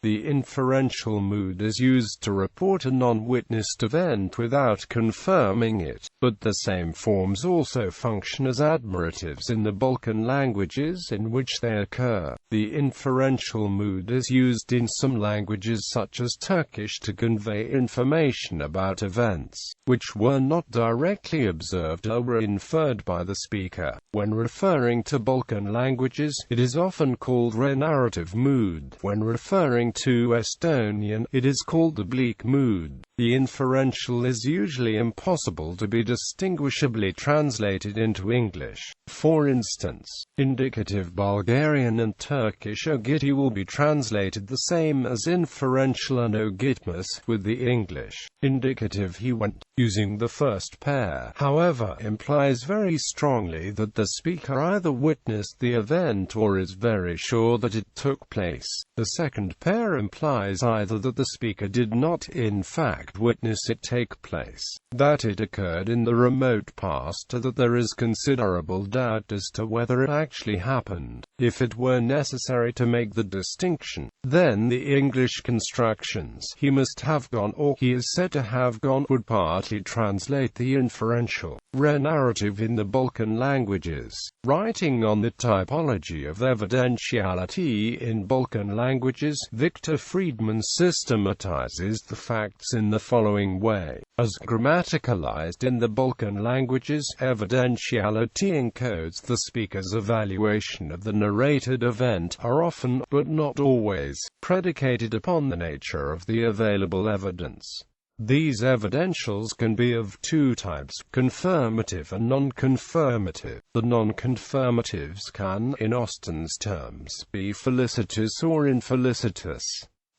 The inferential mood is used to report a non-witnessed event without confirming it, but the same forms also function as admiratives in the Balkan languages in which they occur. The inferential mood is used in some languages such as Turkish to convey information about events which were not directly observed or were inferred by the speaker. When referring to Balkan languages, it is often called renarrative mood. When referring to Estonian, it is called oblique mood. The inferential is usually impossible to be distinguishably translated into English. For instance, indicative Bulgarian and Turkish occur.The will be translated the same as inferential and occur.The, with the English indicative he went, using the first pair, however, implies very strongly that the speaker either witnessed the event or is very sure that it took place. The second pair implies either that the speaker did not in fact witness it take place, that it occurred in the remote past, or that there is considerable doubt as to whether it actually happened. If it were necessary to make the distinction, then the English constructions "he must have gone" or "he is said to have gone" would partly translate the inferential renarrative in the Balkan languages. Writing on the typology of evidentiality in Balkan languages, Victor Friedman systematizes the facts in the following way. As grammaticalized in the Balkan languages, evidentiality encodes the speaker's evaluation of the narrated event, are often, but not always, predicated upon the nature of the available evidence. These evidentials can be of two types, confirmative and non-confirmative. The non-confirmatives can, in Austin's terms, be felicitous or infelicitous.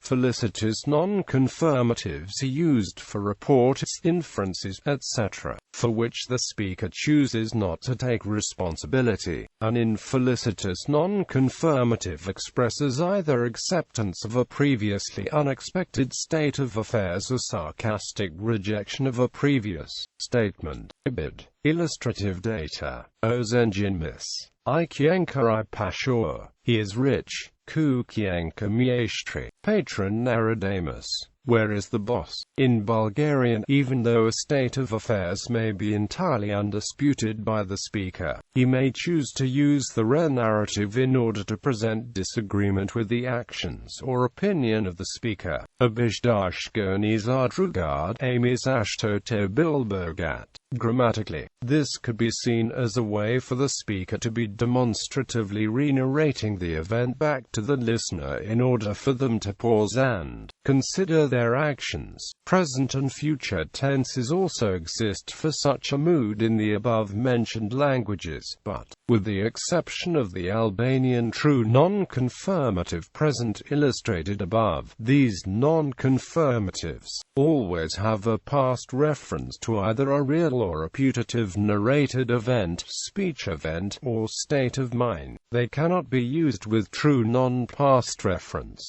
Felicitous non-confirmatives are used for reports, inferences, etc., for which the speaker chooses not to take responsibility. An infelicitous non-confirmative expresses either acceptance of a previously unexpected state of affairs or sarcastic rejection of a previous statement. Ibid. Illustrative data. Ozenjimis. Ikienka Pashur. He is rich. Kukienka Mieshtri. Patron Naradamus. Where is the boss? In Bulgarian, even though a state of affairs may be entirely undisputed by the speaker, he may choose to use the renarrative in order to present disagreement with the actions or opinion of the speaker. Abijdashgoni Zadrugard Amis Ashtote Bilbergat. Grammatically, this could be seen as a way for the speaker to be demonstratively re-narrating the event back to the listener in order for them to pause and consider their actions. Present and future tenses also exist for such a mood in the above-mentioned languages, but, with the exception of the Albanian true non-confirmative present illustrated above, these non-confirmatives always have a past reference to either a real or a putative narrated event, speech event, or state of mind. They cannot be used with true non-past reference.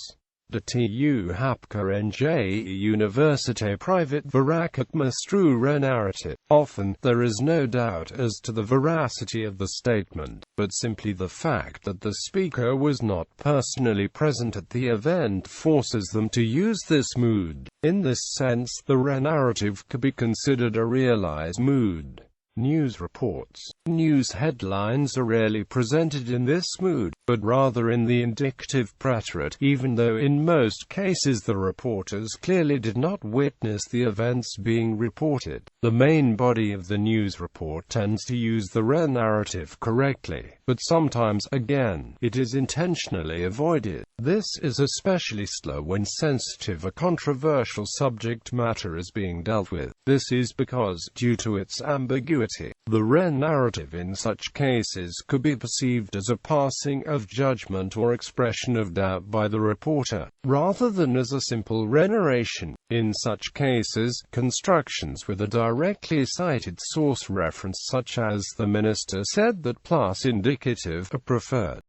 The TU Hapka NJ Universite Private Veracat Mastru Renarrative. Often, there is no doubt as to the veracity of the statement, but simply the fact that the speaker was not personally present at the event forces them to use this mood. In this sense, the renarrative could be considered a realized mood. News reports. News headlines are rarely presented in this mood, but rather in the indicative preterite, even though in most cases the reporters clearly did not witness the events being reported. The main body of the news report tends to use the renarrative correctly, but sometimes, again, it is intentionally avoided. This is especially slow when sensitive or controversial subject matter is being dealt with. This is because, due to its ambiguity, the renarrative in such cases could be perceived as a passing of judgment or expression of doubt by the reporter, rather than as a simple renarration. In such cases, constructions with a directly cited source reference such as "the minister said that" plus indicative are preferred.